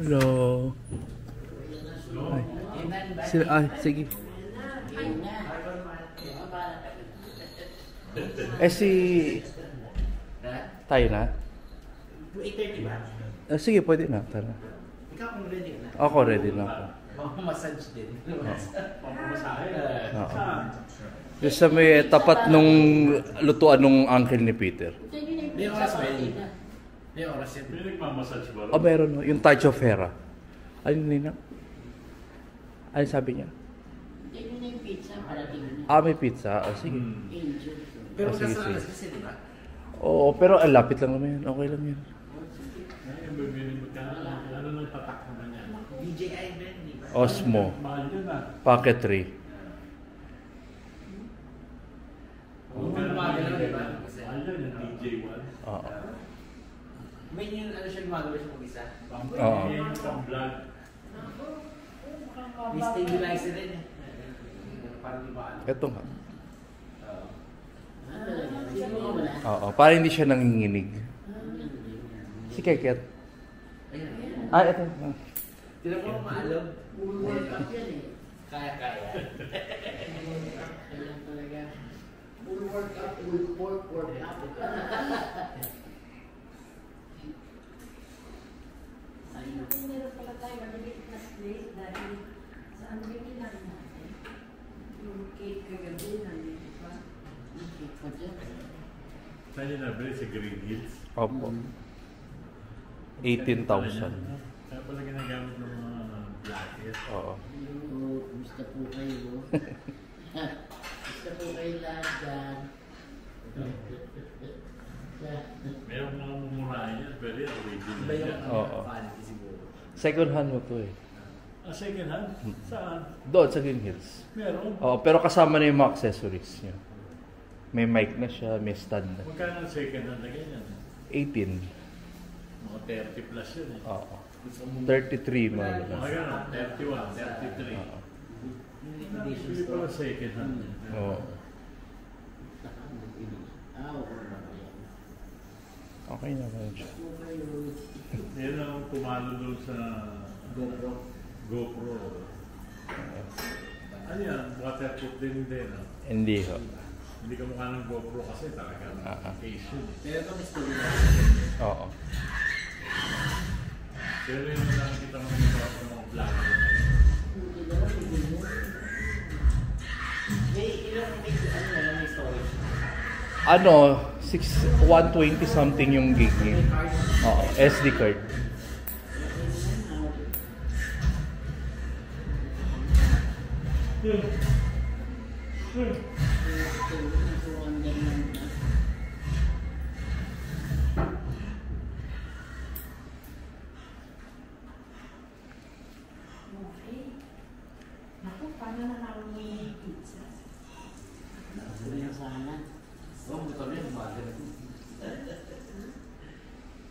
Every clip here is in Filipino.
Hello. Ay. Sila, sige. Si... Tayo na? 8:30 ba? Sige, pwede na. Tara. Ikaw kung ready na? Ako ready na ako. Massage din. Massage? Yung sa may tapat nung lutuan nung uncle ni Peter. May oras ba yun? May oras yun. May nagmamassage ba? Meron. Yung touch of Hera. Ano nina? Ano sabi niya? Yun na yung pizza, parating na. May pizza. Sige. Angel. Pero sige, kasama sige. kasi, di ba? Oo, pero lapit lang naman yan. Okay lang yan. Ano nang tatak naman yan? DJI Ben, di ba? Osmo. Mahal yun ah. Packetry. Mahal yun, di ba? Mahal yun yung DJ1. Oo. May yung ano siya gumagawa siya mag-isa. Oo. Yung pang-vlog. May stabilizer rin eh. Parang di ba ano? Ito nga. Siguro wala. Oo, para hindi siya nanginginig. Si Keket. Ito. Tira mo maalog. Full workout yan eh. Kaya. Kailan talaga. Full workout, full pork workout. Meron pala tayo maliit na slate dahil sa ano binilang natin. Yung cake kagabi nandito pa. Ang cake pa dyan. Saan yun nabili? Sa Green Hills? Opo. 18,000. Kaya pala ginagamit ng mga blackhead. Oo. Hello, kumusta po kayo? Kumusta po kayo lahat dyan? Mayroong mga mumurahin yan, pero yung original Iba yung yan. Oo. quality siguro. Second hand mo to eh. Second hand? Saan? Doon sa Green Hills. Meron. Oo, pero kasama na yung mga accessories niya. May mic na siya, may stand na. Magkano ang second hand na ganyan? 18. Mga 30 plus yun eh. Oo. 33 mga Mga ganun. gano'n, 31, 33. Oo. Hindi pala second hand. Oo. Okay naman siya. Yan ang pumalo doon sa GoPro. Ano yan? Waterproof din din. No? Hindi ho. Hindi ka mukha ng GoPro kasi talagang case yun. Pero ito may stabilizer. Oo. Pero yun yung nakikita mo ng mga vlog. May ilang may storage. 120 something yung gig niya. Oo, SD card. Okay. Naku, paano na namin may pizza? Sana. Oh, motor yun, umaga.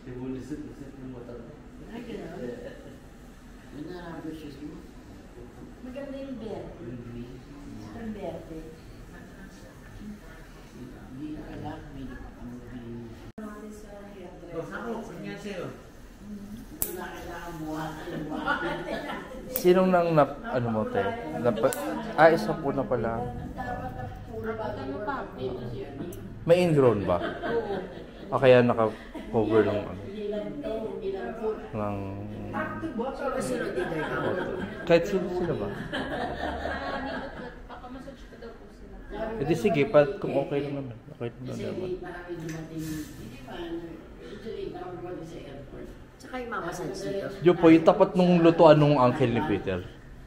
Libulisip yung motor. Ay, gano'n. Yun na rubber shoes mo. Maganda yung verde. Ang verde. Hindi na kailangan may bili. Natin sa hairdresser. Oh, ako, ganyan sa'yo. Hindi na kailangan buhatin. Sinong nang ano mo te? Isa po na pala. Dapat ang puro Ano pa? Dito siya. May ingrown ba? Kaya naka-cover ng ano. Hindi lang to. Hindi lang po. Ng... Sino dito ikaw? Kahit sila ba? Pakamassage ko daw po sila. Di sige, kung okay lang naman. Okay lang Kasi naman. marami dumating. Hindi pa. Usually, nakapagod sa airport. Tsaka yung mamasage dito. Yung po, yung tapat nung lutuan nung uncle ni Peter.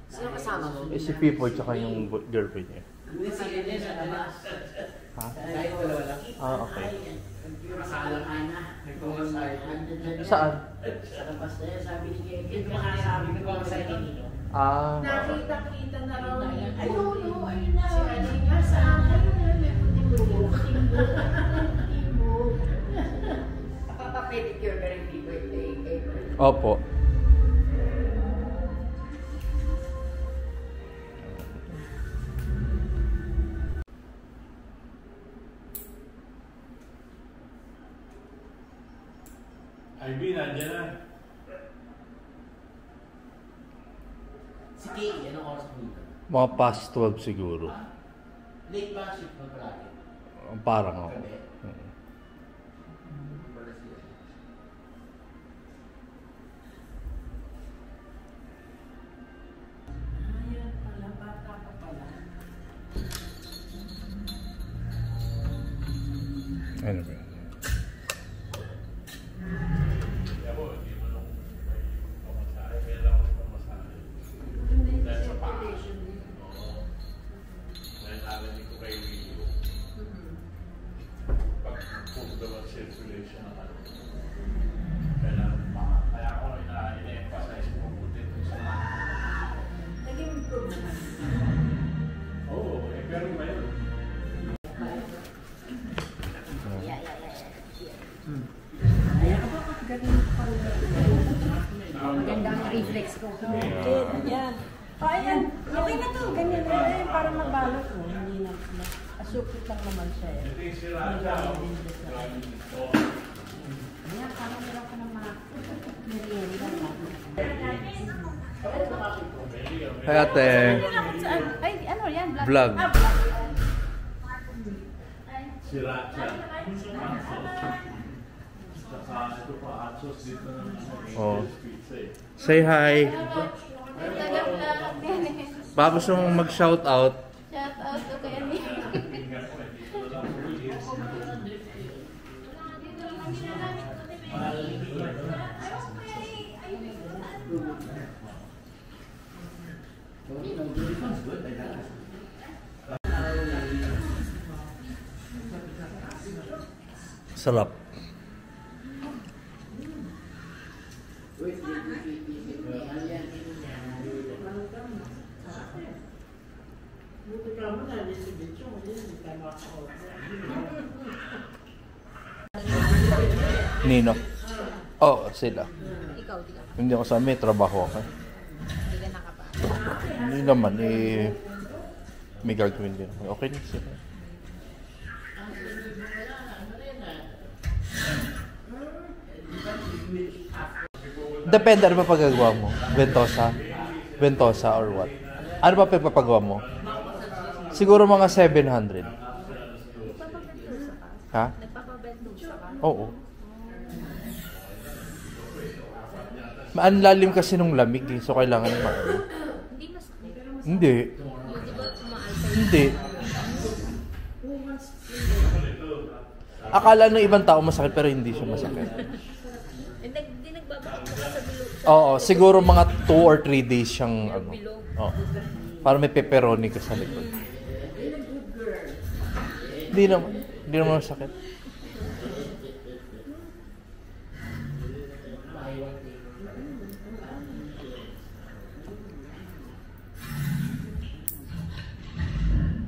Sino kasama mo? Si Pipo tsaka yung girlfriend niya. Hindi sige din sa labas. Ha? Kahit dalawa lang. Okay. Kasalang Ana. Nagpumasay. Saan? Sa labas na yan, sabi ni Kevin. Yung makasabi ko pa sa inyo. Nakita-kita na raw niya. Ay, Ayun, ayun na. Ayun nga sa akin. May puting-buhok. Puting-buhok. Papapedicure ka rin birthday. Opo. IB, nandiyan na. Si Kay, anong oras po dito? Mga past 12 siguro. Late ba shift mo palagi? Parang ako. Gabi? Wala siya. Ayan pala, bata pa pala. Ano ba? Kaya po, hindi mo nung may pamasahe. Kaya lang ako pamasahe. Maganda yung Dahil sa paa. circulation din. Oo. Dahil narinig ko kay Rio. Pag puro daw ang circulation ng ano. Kaya ako ina-emphasize ko mabuti ito sa mga. Naging improve naman. Oo, pero ngayon. Ayan ako, ganun pa rin. Maganda ang reflex ko. Yan. O, ayan. Okay na to. Ganyan na rin. Para mabalot mo. Hindi na. Asupit lang naman siya eh. Ito yung sira siya. Ayan, parang meron ka ng mga merienda lang. Hi ate. Ay, ano yan? Vlog. Sira siya. Saka ito pa, atsos dito ng Oh. pizza eh. Say hi. Taga-vlog din eh. Baka gusto mong mag-shout out. Shout out to kay Ani. Tingnan ko eh, dito lang po is. Sarap. Buti ka mo na, si Bicho, hindi ka maka-order. Nino. Oo, sila. Ikaw, di ka. Hindi ako sa may trabaho ako. Hindi ka nakapa. Hindi naman, may gagawin din. Okay na sila. Depende, ano ba pagagawa mo? Ventosa? Ventosa or what? Ano ba pagpapagawa mo? Siguro mga 700. Ha? Nagpapabentusa ka? Oo. Ang lalim kasi nung lamig eh, so kailangan Hindi mas... Hindi. Yung di ba umaalpay? Hindi. Akala ng ibang tao masakit pero hindi siya masakit. Hindi nagbabakit ka sa bilog. Oo, siguro mga 2 or 3 days siyang ano. Bilog. Oo. Para may pepperoni ka sa likod. Hindi naman masakit.